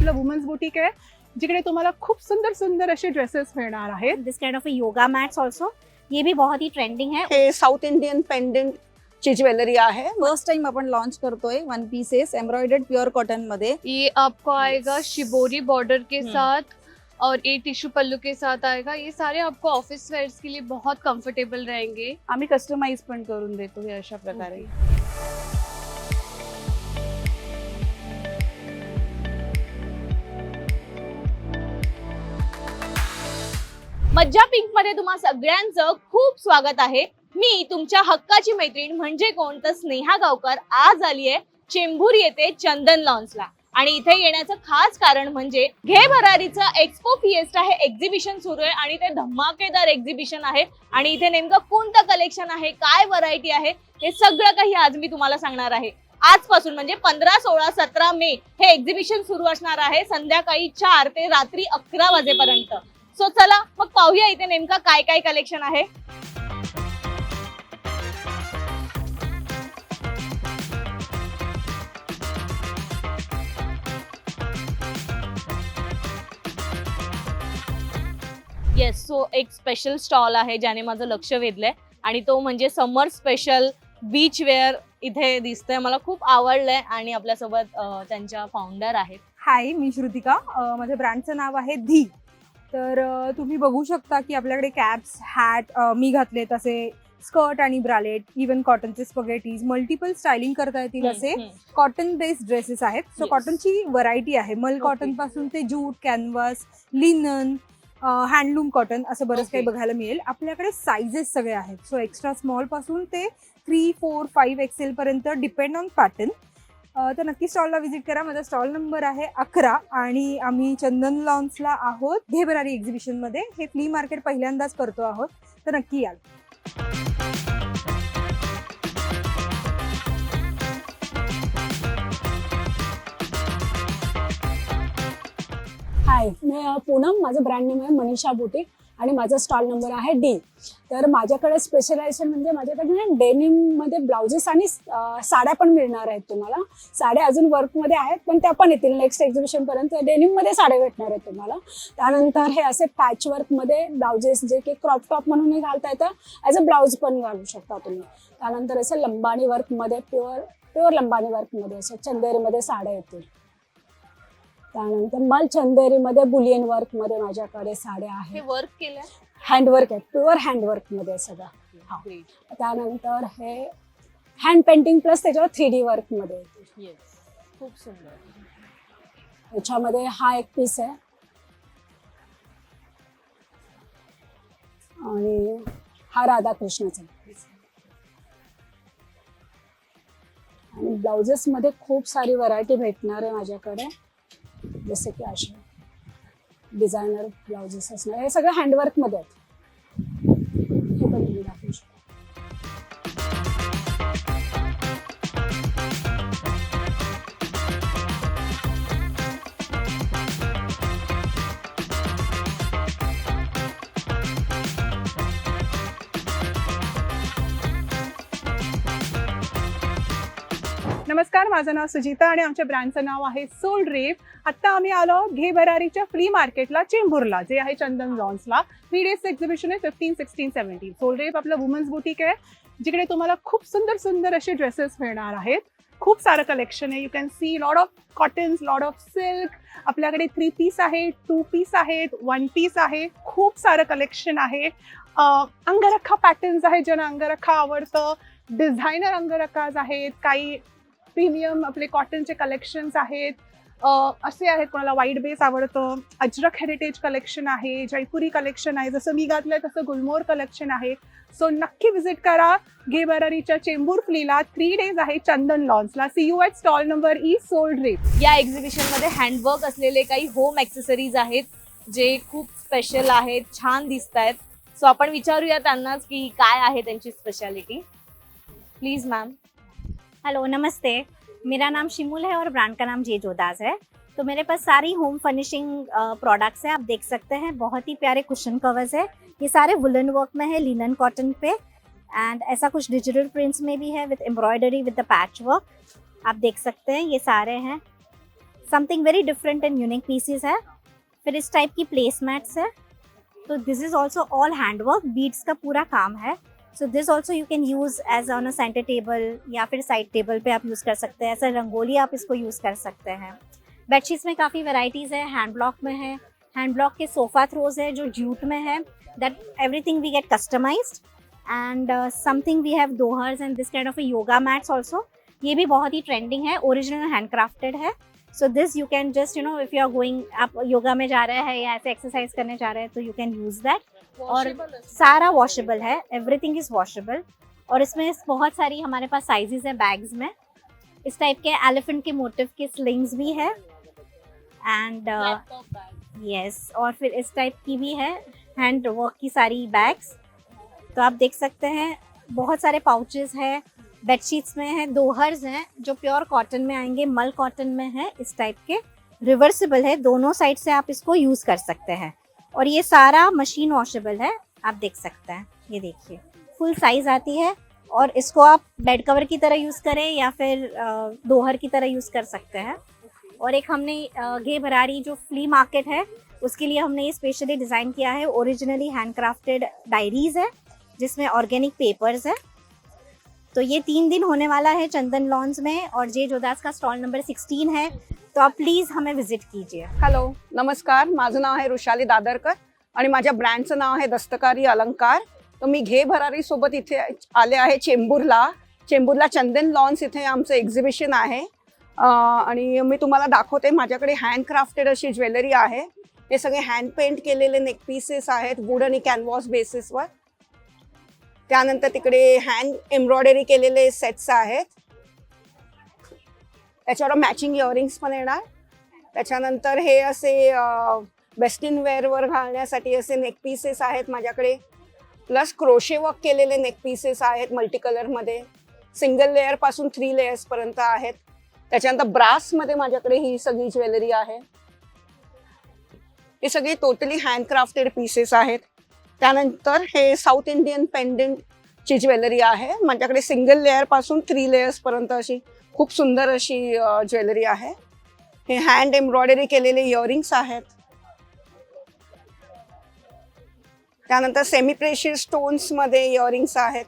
आपलं women's boutique आहे, जिकडे तुम्हाला खूप सुंदर सुंदर असे ड्रेसेस मिळणार आहेत. This kind of yoga mats also, ये भी बहुत ही ट्रेंडिंग है. हे साउथ इंडियन पेंडेंट ची ज्वेलरी आहे. फर्स्ट टाइम आपण लॉन्च करतोय one pieces embroidered pure cotton मध्ये. ये आपको आएगा शिबोरी बॉर्डर के साथ और ये टिश्यू पल्लू के साथ आएगा. ये सारे आपको ऑफिस वेयर्स के लिए बहुत कंफर्टेबल रहेंगे. आम्ही कस्टमाइज पण करून देतो हे अशा प्रकारे. मज्जा पिंक मध्ये तुम्हा सगळ्यांचं खूप स्वागत आहे. मी तुमच्या हक्काची मैत्रीण म्हणजे कोण तर स्नेहा गावकर आज आली आहे चेंबूर येथे चंदन लॉन्सला. आणि इथे येण्याचं खास कारण म्हणजे घे भरारीचं एक्सपो फिएस्टा हे एक्झिबिशन सुरू आहे आणि ते धमाकेदार एक्झिबिशन आहे. आणि इथे नेमकं कोणतं कलेक्शन आहे, काय व्हरायटी आहे, हे सगळं काही आज मी तुम्हाला सांगणार आहे. आजपासून म्हणजे 15, 16, 17 मे हे एक्झिबिशन सुरू असणार आहे संध्याकाळी 4 ते रात्री 11 वाजेपर्यंत. सो चला मग पाहूया इथे नेमका काय काय कलेक्शन आहे. येस, सो एक स्पेशल स्टॉल आहे ज्याने माझं लक्ष वेधलंय आणि तो म्हणजे समर स्पेशल बीच वेअर इथे दिसतंय. मला खूप आवडलंय आणि आपल्यासोबत त्यांच्या फाउंडर आहेत. हाय, मी श्रुतिका. माझ्या ब्रँडचं नाव आहे धी. तर तुम्ही बघू शकता की आपल्याकडे कॅप्स, हॅट मी घातले, तसे स्कर्ट आणि ब्रालेट, इवन कॉटनचे स्पगेटीज, मल्टिपल स्टायलिंग करता येतील असे कॉटन बेस्ड ड्रेसेस आहेत. सो कॉटनची व्हरायटी आहे, मल कॉटन पासून ते jute, canvas, linen, handloom cotton असं बरंच काही बघायला मिळेल. आपल्याकडे साईजेस सगळे आहेत. सो एक्स्ट्रा स्मॉल पासून ते 3, 4, 5 XL पर्यंत डिपेंड ऑन पॅटर्न. तर नक्की स्टॉलला व्हिजिट करा. माझा स्टॉल नंबर आहे 11 आणि आम्ही चंदन लॉन्सला आहोत घे भरारी एक्झिबिशनमध्ये. हे फ्ली मार्केट पहिल्यांदाच करतो आहोत, तर नक्की याल. हाय, मी पूनम. माझं ब्रँड नेम आहे मनीषा बुटीक आणि माझा स्टॉल नंबर आहे डी. तर माझ्याकडे स्पेशलायझेशन म्हणजे माझ्याकडे डेनिममध्ये ब्लाउजेस आणि साड्या पण मिळणार आहेत तुम्हाला. साड्या अजून वर्कमध्ये आहेत पण त्या पण येतील नेक्स्ट एक्झिबिशनपर्यंत. डेनिममध्ये साड्या भेटणार आहेत तुम्हाला. त्यानंतर हे असे पॅचवर्कमध्ये ब्लाउजेस जे की क्रॉप टॉप म्हणूनही घालता येतं, ॲज अ ब्लाउज पण घालू शकता तुम्ही. त्यानंतर असं लंबाणी वर्कमध्ये प्युअर लंबाणी वर्कमध्ये असं चंदेरीमध्ये साड्या येतील. त्यानंतर मल चंदेरीमध्ये बुलियन वर्कमध्ये माझ्याकडे साड्या आहेत. वर्क केलं हँडवर्क आहे, प्युअर हँडवर्कमध्ये सगळं. त्यानंतर हे हँड पेंटिंग प्लस त्याच्यावर 3D वर्कमध्ये येते. खूप सुंदर. याच्यामध्ये हा एक पीस आहे आणि हा राधाकृष्णाचा पीस आहे. आणि ब्लाउजेसमध्ये खूप सारी व्हरायटी भेटणार आहे माझ्याकडे, जसे की असे डिझायनर ब्लाउजेस असणार. हे सगळं हँडवर्कमध्ये आहेत. हे पण तुम्ही दाखवू शकता. नमस्कार, माझं नाव सुजिता आणि आमच्या ब्रँडचं नाव आहे सोल ड्रेप. आता आम्ही आलो घे भरारीच्या फ्ली मार्केटला चेंबूरला, जे आहे चंदन लॉन्सला. 3 डेज एक्झिबिशन आहे 15, 16, 17. सोल ड्रेप आपलं वुमन्स बुटीक आहे, जिकडे तुम्हाला खूप सुंदर सुंदर असे ड्रेसेस मिळणार आहेत. खूप सारं कलेक्शन आहे. You can see lot of cottons, lot of silk. आपल्याकडे 3 पीस आहे, 2 पीस आहेत, 1 पीस आहे. खूप सारं कलेक्शन आहे. अंगरखा पॅटर्न्स आहेत, ज्यांना अंगरखा आवडतं. डिझायनर अंगरखाज आहेत, काही प्रीमियम आपले कॉटनचे कलेक्शन्स आहेत. असे आहेत, कोणाला व्हाईट बेस आवडतं. अजरक हेरिटेज कलेक्शन आहे, जयपुरी कलेक्शन आहे, जसं मी घातलंय तसं गुलमोहर कलेक्शन आहे. सो नक्की विजिट करा घे भरारीच्या चेंबूर फ्लीला. 3 डेज आहे चंदन लॉन्सला. See you at stall number E soul drape. या एक्झिबिशन मध्ये हँडवर्क असलेले काही होम ॲक्सेसरीज आहेत जे खूप स्पेशल आहेत, छान दिसत आहेत. सो आपण विचारूया त्यांनाच की काय आहे त्यांची स्पेशालिटी. Please ma'am. हेलो, नमस्ते. मेरा नाम शिमुल है और ब्रांड का नाम जे जोदास है. तो मेरे पास सारी होम फर्निशिंग प्रोडक्ट्स हैं. आप देख सकते हैं बहुत ही प्यारे कुशन कवर्स है. ये सारे वुलन वर्क में है, लिनन कॉटन पे. एंड ऐसा कुछ डिजिटल प्रिंट्स में भी है विद एम्ब्रॉयडरी विद द पैच वर्क. आप देख सकते हैं ये सारे हैं. Something very different and unique pieces है। फिर इस टाइप की प्लेसमैट्स है। तो this is also all handwork, beads का पूरा काम है। So this also you can use as on a centre table या फिर साइड टेबल पे आप यूज़ कर सकते हैं। ऐसा रंगोली आप इसको यूज़ कर सकते हैं। बेडशीट्स में काफ़ी वेराइटीज़ है, हैंड ब्लॉक में है, हैंड ब्लॉक के सोफ़ा थ्रोज है जो जूट में है, that everything we get customized. And something we have दोहर्स and this kind of yoga mats also. ये भी बहुत ही ट्रेंडिंग है, ओरिजिनल हैंड क्राफ्टेड है। So this you can just if you are going, आप योगा में जा रहे हैं या ऐसे एक्सरसाइज करने जा रहे हैं तो यू कैन यूज़ दैट। और सारा वॉशेबल है, एवरीथिंग इज़ वॉशेबल। और इसमें बहुत सारी हमारे पास साइजेस है बैग्स में। इस टाइप के एलिफेंट के मोटिव के स्लिंग्स भी है एंड यस, और फिर इस टाइप की भी है हैंड वर्क की सारी बैग्स। तो आप देख सकते हैं बहुत सारे पाउचेस है, बेडशीट्स में है, दोहर्स हैं जो प्योर कॉटन में आएंगे, मल कॉटन में है, इस टाइप के रिवर्सिबल है, दोनों साइड से आप इसको यूज़ कर सकते हैं। और ये सारा मशीन वॉशेबल है, आप देख सकते हैं। ये देखिए फुल साइज़ आती है और इसको आप बेड कवर की तरह यूज़ करें या फिर दोहर की तरह यूज़ कर सकते हैं। और एक हमने घे भरारी जो फ्ली मार्केट है उसके लिए हमने ये स्पेशली डिज़ाइन किया है। ओरिजिनली हैंड क्राफ्टेड डायरीज़ है जिसमें ऑर्गेनिक पेपर्स है। तो ये 3 दिन होने वाला है चंदन लॉन्स में और जे जोदास का स्टॉल नंबर 16 है। तो आप प्लीज हमें विजिट कीजिए। हॅलो, नमस्कार. माझं नाव आहे रुशाली दादरकर आणि माझ्या ब्रँडचं नाव आहे दस्तकारी अलंकार. तर मी घे भरारी सोबत इथे आले आहे चेंबूरला चंदन लॉन्स इथे आमचं एक्झिबिशन आहे. आणि मी तुम्हाला दाखवते. माझ्याकडे हँडक्राफ्टेड अशी ज्वेलरी आहे. हे सगळे हँड पेंट केलेले नेक पीसेस आहेत वूड आणि कॅनव्हास बेसिसवर. त्यानंतर तिकडे हँड एम्ब्रॉयडरी केलेले सेट्स आहेत. त्याच्यावर मॅचिंग इयरिंग्स पण येणार. त्याच्यानंतर हे असे वेस्टर्न वेअरवर घालण्यासाठी असे नेक पीसेस आहेत माझ्याकडे. प्लस क्रोशे वर्क केलेले नेक पीसेस आहेत मल्टी कलरमध्ये. सिंगल लेअरपासून 3 लेयर्सपर्यंत आहेत. त्याच्यानंतर ब्रासमध्ये माझ्याकडे ही सगळी ज्वेलरी आहे. हे सगळे टोटली हँडक्राफ्टेड पीसेस आहेत. त्यानंतर हे साऊथ इंडियन पेंडंटची ज्वेलरी आहे. माझ्याकडे सिंगल लेअरपासून 3 लेयर्सपर्यंत अशी खूप सुंदर अशी ज्वेलरी आहे. हे हँड एम्ब्रॉयडरी केलेले इयरिंग्स आहेत. त्यानंतर सेमी प्रेशियस स्टोन्समध्ये इयरिंग्स आहेत.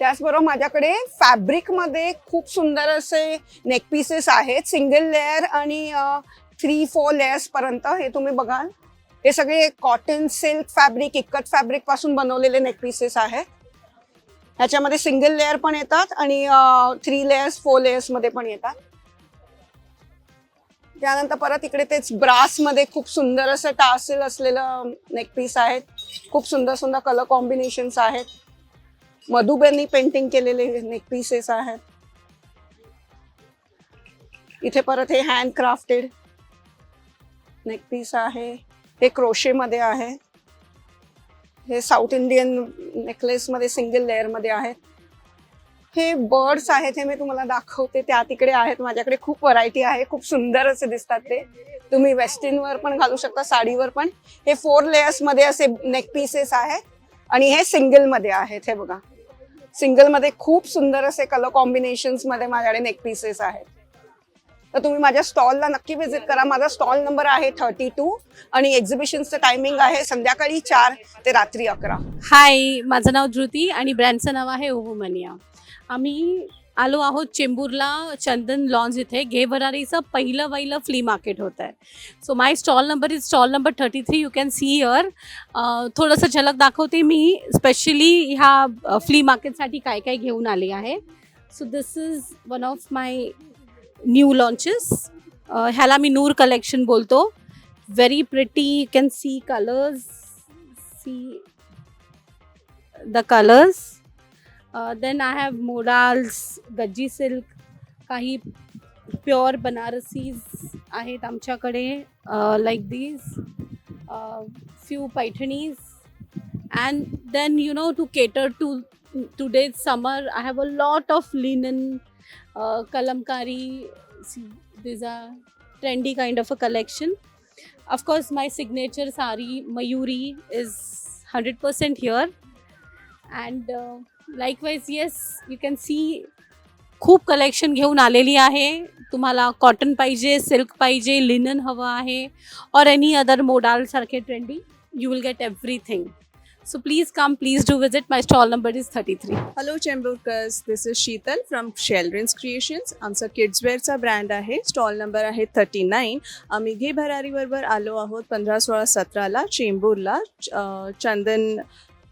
त्याचबरोबर माझ्याकडे फॅब्रिकमध्ये खूप सुंदर असे नेक पीसेस आहेत. सिंगल लेअर आणि 3-4 लेयर्सपर्यंत. हे तुम्ही बघाल हे सगळे cotton, silk fabric, ikat fabric पासून बनवलेले नेक पीसेस आहेत. ह्याच्यामध्ये सिंगल लेअर पण येतात आणि 3 लेयर्स 4 लेयर्स मध्ये पण येतात. त्यानंतर परत इकडे तेच ब्रासमध्ये खूप सुंदर असं टासेल असलेलं नेक पीस आहेत. खूप सुंदर सुंदर कलर कॉम्बिनेशन्स आहेत. मधुबनी पेंटिंग केलेले नेक पीसेस आहेत. इथे परत हे हँड क्राफ्टेड नेक पीस आहे. हे क्रोशेमध्ये आहे. हे साऊथ इंडियन नेकलेसमध्ये सिंगल लेअरमध्ये आहेत. हे बर्ड्स आहेत. हे मी तुम्हाला दाखवते. त्या तिकडे आहेत. माझ्याकडे खूप व्हरायटी आहे. खूप सुंदर असे दिसतात ते. तुम्ही वेस्टर्नवर पण घालू शकता, साडीवर पण. हे 4 लेयर्समध्ये असे नेक पीसेस आहेत आणि हे सिंगलमध्ये आहेत. हे बघा, सिंगलमध्ये खूप सुंदर असे कलर कॉम्बिनेशन्समध्ये माझ्याकडे नेक पीसेस आहेत. तर तुम्ही माझ्या स्टॉलला नक्की व्हिजिट करा. माझा स्टॉल नंबर आहे 32 आणि एक्झिबिशनचं टायमिंग आहे संध्याकाळी 4 ते रात्री 11. हाय, माझं नाव धृती आणि ब्रँडचं नाव आहे ओहोमनिया. आम्ही आलो आहोत चेंबूरला चंदन लॉन्स इथे. घे भरारीचं पहिलं फ्ली मार्केट होतं आहे. So my stall number is stall number 33. You can see here. थोडंसं झलक दाखवते मी स्पेशली ह्या फ्ली मार्केटसाठी काय काय घेऊन आले आहे. So this is one of my new launches. ह्याला मी नूर कलेक्शन बोलतो. Very pretty. You can see colours, see the colours. Then I have modals, Gajji silk, काही प्युअर बनारसीज आहेत आमच्याकडे like these, few Paithanis. And then to cater to today's summer, I have a lot of linen, kalamkari. See, these are trendy kind of a collection. Of course, my signature sari Mayuri is 100% here. And likewise, yes, you can see खूप collection घेऊन आलेली आहे. तुम्हाला cotton पाहिजे, silk पाहिजे, linen हवं आहे और एनी अदर मोडाल सारखे trendy, you will get everything. So please come, please do visit. My stall number is 33. Hello चेंबूरकर्स, this is Sheetal from children's creations. आमचा किड्सवेअरचा ब्रँड आहे. स्टॉल नंबर आहे 39. आम्ही घे भरारीबरोबर आलो आहोत 15, 16, 17ला चेंबूरला चंदन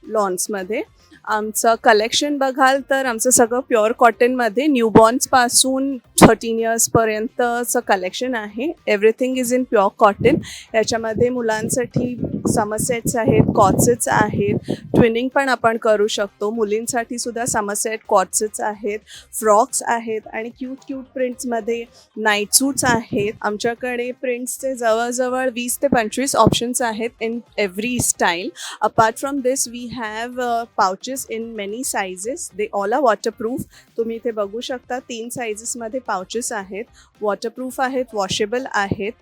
लॉन्समध्ये. आमचं कलेक्शन बघाल तर आमचं सगळं प्युअर कॉटनमध्ये न्यूबॉर्न्सपासून 13 इयर्सपर्यंतचं कलेक्शन आहे. Everything is in pure cotton. याच्यामध्ये मुलांसाठी समर सेट्स आहेत, कॉटसेट्स आहेत, ट्विनिंग पण आपण करू शकतो. मुलींसाठी सुद्धा समर सेट कॉटसेट्स आहेत, फ्रॉक्स आहेत आणि क्यूट प्रिंट्समध्ये नाईट सूट्स आहेत. आमच्याकडे प्रिंट्सचे जवळजवळ 20 ते 25 ऑप्शन्स आहेत in every style. Apart from this we have pouches in many sizes. They all are waterproof. तुम्ही इथे बघू शकता 3 साइजेसमध्ये पाउचेस आहेत. वॉटरप्रूफ आहेत, वॉशेबल आहेत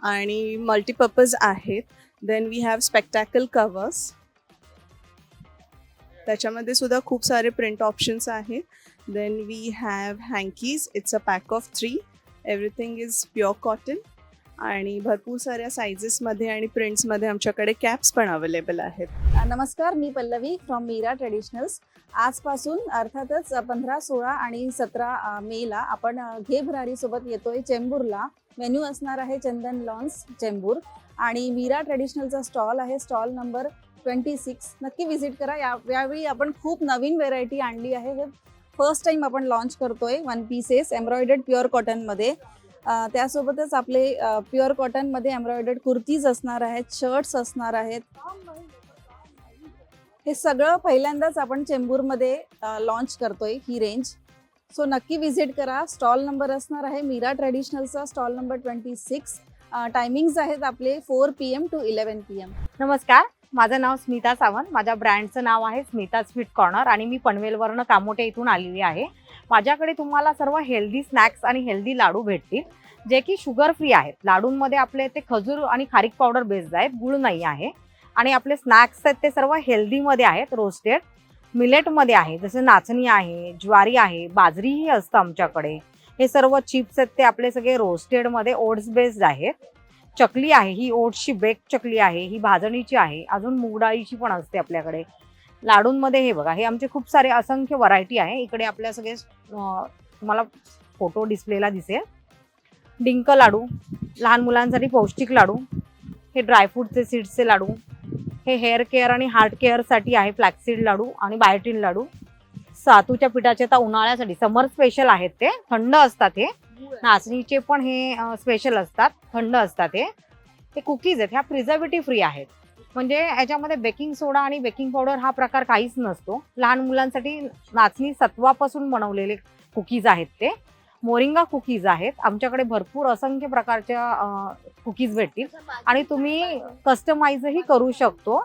आणि मल्टीपर्पज आहेत. Then we have spectacle covers. त्याच्यामध्ये सुद्धा खूप सारे प्रिंट ऑप्शन्स आहेत. Then we have hankies. It's a pack of 3. Everything is pure cotton आणि भरपूर साऱ्या सायझेसमध्ये आणि प्रिंट्समध्ये आमच्याकडे कॅप्स पण अवेलेबल आहेत. नमस्कार, मी पल्लवी फ्रॉम मीरा ट्रेडिशनल्स. आजपासून अर्थातच 15, 16 आणि 17 मेला आपण घे भरारीसोबत येतोय चेंबूरला. मेन्यू असणार आहे चंदन लॉन्स चेंबूर आणि मीरा ट्रेडिशनलचा स्टॉल आहे. Stall number 26. नक्की व्हिजिट करा. यावेळी आपण खूप नवीन व्हेरायटी आणली आहे. हे फर्स्ट टाइम आपण लॉन्च करतोय 1 पीसेस एम्ब्रॉयडर्ड प्युअर कॉटनमध्ये. त्यासोबतच आपले प्युअर कॉटनमध्ये एम्ब्रॉयडर्ड कुर्तीज असणार आहेत, शर्ट्स असणार आहेत. हे सगळं पहिल्यांदाच आपण चेंबूरमध्ये लॉन्च करतोय ही रेंज. सो नक्की व्हिजिट करा. स्टॉल नंबर असणार आहे मीरा ट्रेडिशनलचा स्टॉल नंबर 26. टायमिंग्स आहेत आपले 4 PM to 11 PM. नमस्कार, माझं नाव स्मिता सावंत. माझ्या ब्रँडचं नाव आहे स्मिता स्वीट कॉर्नर आणि मी पनवेलवरनं कामोटे इथून आलेली आहे. माझ्याकडे तुम्हाला सर्व हेल्दी स्नॅक्स आणि हेल्दी लाडू भेटतील जे की शुगर फ्री आहेत. लाडूंमध्ये आपले ते खजूर आणि खारीक पावडर बेस्ड आहेत, गुळ नाही आहे. आणि आपले स्नॅक्स आहेत ते सर्व हेल्दीमध्ये आहेत, रोस्टेड मिलेटमध्ये आहे. जसे नाचणी आहे, ज्वारी आहे, बाजरीही असतं आमच्याकडे. हे सर्व चिप्स आहेत ते आपले सगळे रोस्टेडमध्ये ओट्स बेस्ड आहेत. चकली आहे, ही ओट्सची बेक चकली आहे, ही भाजणीची आहे, अजून मूग डाळीची पण असते आपल्याकडे. लाडूंमध्ये हे बघा, हे आमचे खूप सारे असंख्य व्हरायटी आहे. इकडे आपल्या सगळे तुम्हाला फोटो डिस्प्लेला दिसेल. डिंक लाडू, लहान मुलांसाठी पौष्टिक लाडू, हे ड्रायफ्रूटचे सीड्सचे लाडू, हे हेअर केअर आणि हार्ट केअरसाठी आहे फ्लॅक्सीड लाडू आणि बायोटिन लाडू. सातूच्या पिठाचे आता उन्हाळ्यासाठी समर स्पेशल आहेत, ते थंड असतात. हे नाचणीचे पण हे स्पेशल असतात, थंड असतात. हे कुकीज आहेत, ह्या प्रिझर्वेटिव्ह फ्री आहेत. म्हणजे याच्यामध्ये बेकिंग सोडा आणि बेकिंग पावडर हा प्रकार काहीच नसतो. लहान मुलांसाठी नाचणी सत्वापासून बनवलेले कुकीज आहेत ते. मोरिंगा कुकीज आहेत. आमच्याकडे भरपूर असंख्य प्रकारच्या कुकीज भेटतील आणि तुम्ही कस्टमाइजही करू शकतो.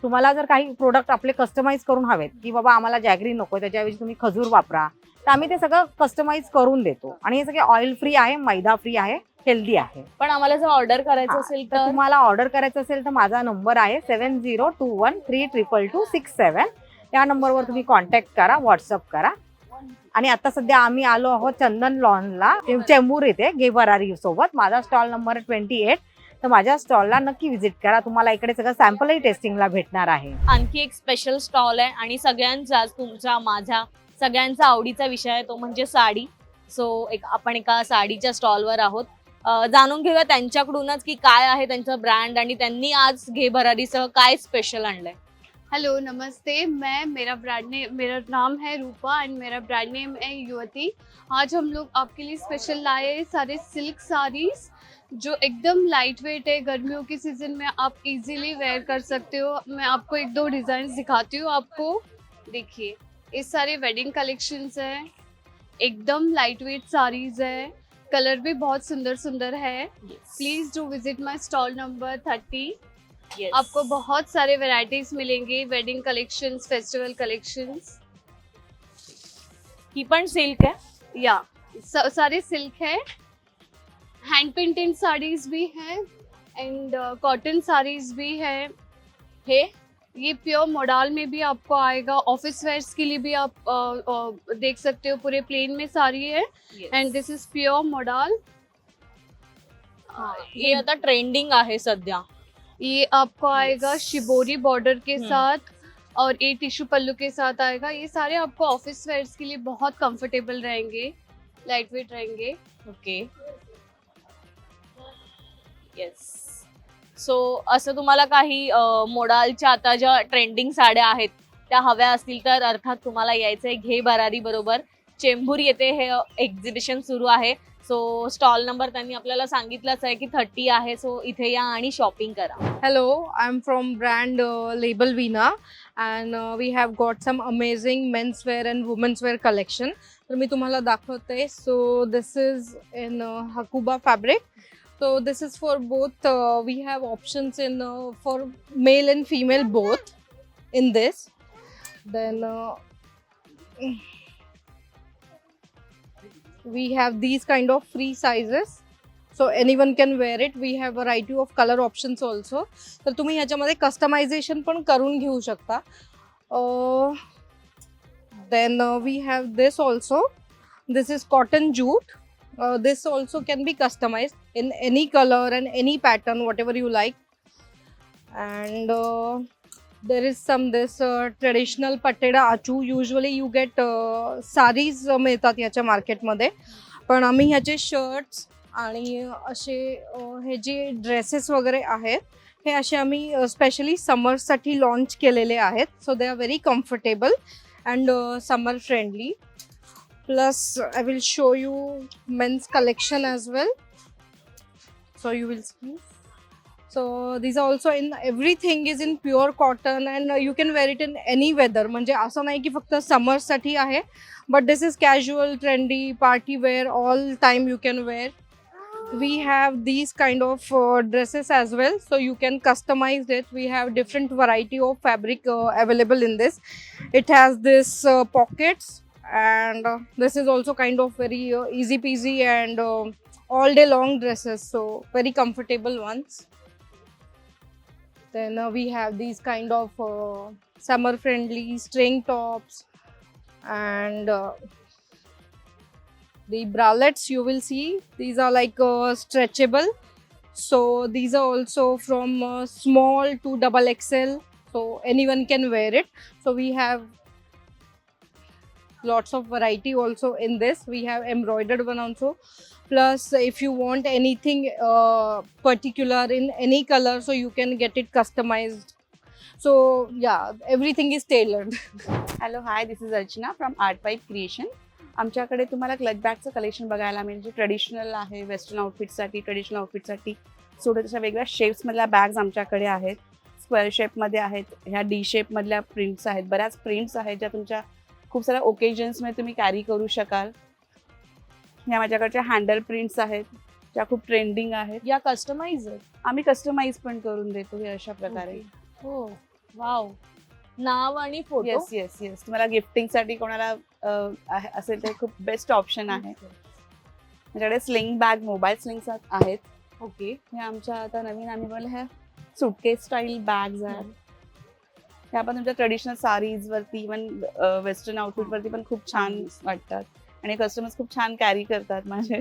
तुम्हाला जर काही प्रोडक्ट आपले कस्टमाइज करून हवेत की बाबा आम्हाला जॅगरी नको, त्याच्याऐवजी तुम्ही खजूर वापरा, तर आम्ही ते सगळं कस्टमाइज करून देतो. आणि हे सगळे ऑइल फ्री आहे, मैदा फ्री आहे, हेल्दी आहे. पण आम्हाला जर ऑर्डर करायचं असेल तर तुम्हाला ऑर्डर करायचं असेल तर माझा नंबर आहे 7021322267. या नंबरवर तुम्ही कॉन्टॅक्ट करा, व्हॉट्सअप करा. आणि आता सध्या आम्ही आलो आहोत चंदन लॉनला चेंबूर येथे घे भरारी सोबत. माझा स्टॉल नंबर 28. तर माझ्या स्टॉलला नक्की व्हिजिट करा. तुम्हाला इकडे सगळं सॅम्पलही टेस्टिंगला भेटणार आहे. आणखी एक स्पेशल स्टॉल आहे आणि सगळ्यांचा, तुमचा माझा सगळ्यांचा आवडीचा विषय आहे तो म्हणजे साडी. सो आपण एका साडीच्या स्टॉलवर आहोत. जाणून घेऊया त्यांच्याकडूनच की काय आहे त्यांचं ब्रँड आणि त्यांनी आज घे भरारीसह काय स्पेशल आणलंय. हेलो नमस्ते, मेरा नाम है रूपा एंड मेरा ब्रांड नेम है युवती. आज हम लोग आपके लिए स्पेशल लाए हैं सारे सिल्क साड़ीज जो एकदम लाइट वेट है. गर्मियों के सीजन में आप इजीली वेयर कर सकते हो. मैं आपको 1-2 डिज़ाइन दिखाती हूँ आपको. देखिए, ये सारे वेडिंग कलेक्शंस हैं, एकदम लाइट वेट साड़ीज है, कलर भी बहुत सुंदर सुंदर है. Please do visit my stall number 30. आपको बहुत सारे वेराइटीज मिलेंगे, वेडिंग कलेक्शंस, फेस्टिवल कलेक्शंस. ही पण सिल्क है या सारे सिल्क है. हैंड पेंटेड साड़ीज भी हैं एंड कॉटन साड़ीज भी है. हे ये प्योर मॉडल में भी आपको आएगा, ऑफिस वेयर्स के लिए भी आप देख सकते हो, पूरे प्लेन में साड़ी है। End this is pure model. हे आता ट्रेंडिंग आहे सध्या। ये आपको आएगा शिबोरी बॉर्डर के साथ और ये टिश्यू पल्लू के साथ आएगा। ये सारे आपको ऑफिस वेयर्स के लिए बहुत कंफर्टेबल रहेंगे, लाइट वेट रहेंगे। Okay, yes. सो असं तुम्हाला काही मोडालच्या आता ज्या ट्रेंडिंग साड्या आहेत त्या हव्या असतील तर अर्थात तुम्हाला यायचंय घे भरारी बरोबर चेंबूर येथे हे एक्झिबिशन सुरू आहे। सो स्टॉल नंबर त्यांनी आपल्याला सांगितलंच आहे की 30 आहे। सो इथे या आणि शॉपिंग करा। Hello, I'm from brand Label Veena, and we have got some amazing menswear and women's wear collection. तर मी तुम्हाला दाखवते. So this is in Hakuba fabric. So this is for both. We have options in for male and female both in this. Then we have these kind of free sizes. So anyone can wear it. We have variety of color options also. तर तुम्ही ह्याच्यामध्ये customization पण करून घेऊ शकता. Then we have this also. This is cotton jute. This also can be customized in any color and any pattern, whatever you like. And there is some this traditional pateda achu. Usually you get sarees मिळतात याच्या मार्केटमध्ये, पण आम्ही ह्याचे shirts आणि असे हे जे ड्रेसेस वगैरे आहेत हे असे आम्ही स्पेशली समरसाठी लॉन्च केलेले आहेत. So they are very comfortable and summer friendly. Plus I will show you men's collection as well. So you will see. So these are also in, everything is in pure cotton and you can wear it in any weather. म्हणजे असं नाही की फक्त समरसाठी आहे, but this is casual, trendy, party wear, all time you can wear. We have these kind of dresses as well, so you can customize it. We have different variety of fabric available in this. It has this pockets, and this is also kind of very easy peasy and all day long dresses, so very comfortable ones. Then we have these kind of summer friendly string tops, and the bralettes you will see, these are like stretchable. So these are also from small to XXL, so anyone can wear it. So we have lots of variety also in this. We have embroidered one also. Plus if you want anything particular in any color, so you can get it customized. So yeah, everything is tailored. Hello, high, this is Archana from art pipe creation. आमच्याकडे तुम्हाला clutch बॅगचं collection बघायला मिळेल, जे traditional आहे, western आउटफिटसाठी, traditional आउटफिटसाठी. सोडे तशा वेगळ्या शेप्समधल्या bags आमच्याकडे आहेत. स्क्वेअर शेपमध्ये आहेत, ह्या डी शेपमधल्या प्रिंट्स आहेत, बऱ्याच प्रिंट्स आहेत ज्या तुमच्या खूप साऱ्या ओकेजन्समध्ये तुम्ही कॅरी करू शकाल. ह्या माझ्याकडच्या हँडल प्रिंट्स आहेत ज्या खूप ट्रेंडिंग आहेत. या कस्टमाइज आम्ही कस्टमाइज पण करून देतो हे अशा प्रकारे. हो, वाव. नाव आणि फोटो. Yes yes yes. तुम्हाला गिफ्टिंगसाठी कोणाला असेल तर खूप बेस्ट ऑप्शन आहे. माझ्याकडे स्लिंग बॅग, मोबाईल स्लिंग्स आहेत. ओके, हे आमच्या आता नवीन आम्ही बोल ह्या सुटकेस स्टाईल बॅग्स आहेत. ह्या पण तुमच्या ट्रेडिशनल साडीज वरती, इवन वेस्टर्न आउटफिट वरती पण खूप छान वाटतात आणि कस्टमर्स खूप छान कॅरी करतात माझे.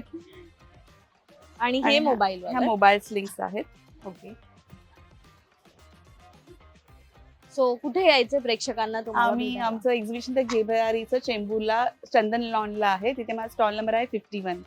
आणि हे मोबाईल, ह्या मोबाईल स्लिंग्स आहेत. ओके. सो कुठे यायचं प्रेक्षकांना आम्ही आमचं एक्झिबिशन त्या घे भरारीचं चेंबूरला चंदन लॉनला आहे. तिथे माझा स्टॉल नंबर आहे 51.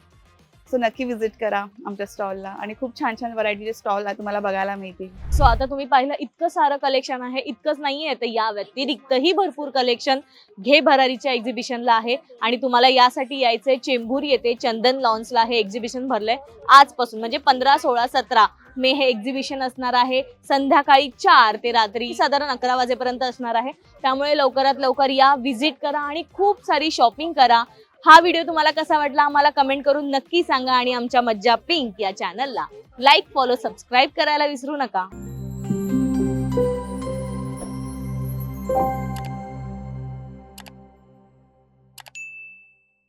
सो नक्की विजिट करा आमच्या स्टॉलला आणि खूप छान छान व्हरायटीचे स्टॉल तुम्हाला बघायला मिळतील. सो आता तुम्ही पाहिलं इतकं सारं कलेक्शन आहे. इतकंच नाहीये तर या व्यतिरिक्तही भरपूर कलेक्शन घे भरारीच्या एक्झिबिशनला आहे आणि तुम्हाला यासाठी यायचंय चेंबूर येथे चंदन लॉन्सला हे एक्झिबिशन भरलंय आजपासून, म्हणजे 15, 16, 17 मे हे एक्झिबिशन असणार आहे. संध्याकाळी 4 ते रात्री साधारण 11 वाजेपर्यंत असणार आहे. त्यामुळे लवकरात लवकर या, व्हिजिट करा आणि खूप सारी शॉपिंग करा. हा व्हिडिओ तुम्हाला कसा वाटला आम्हाला कमेंट करून नक्की सांगा आणि आमच्या मज्जा पिंक या चॅनलला लाईक, फॉलो, सबस्क्राईब करायला विसरू नका.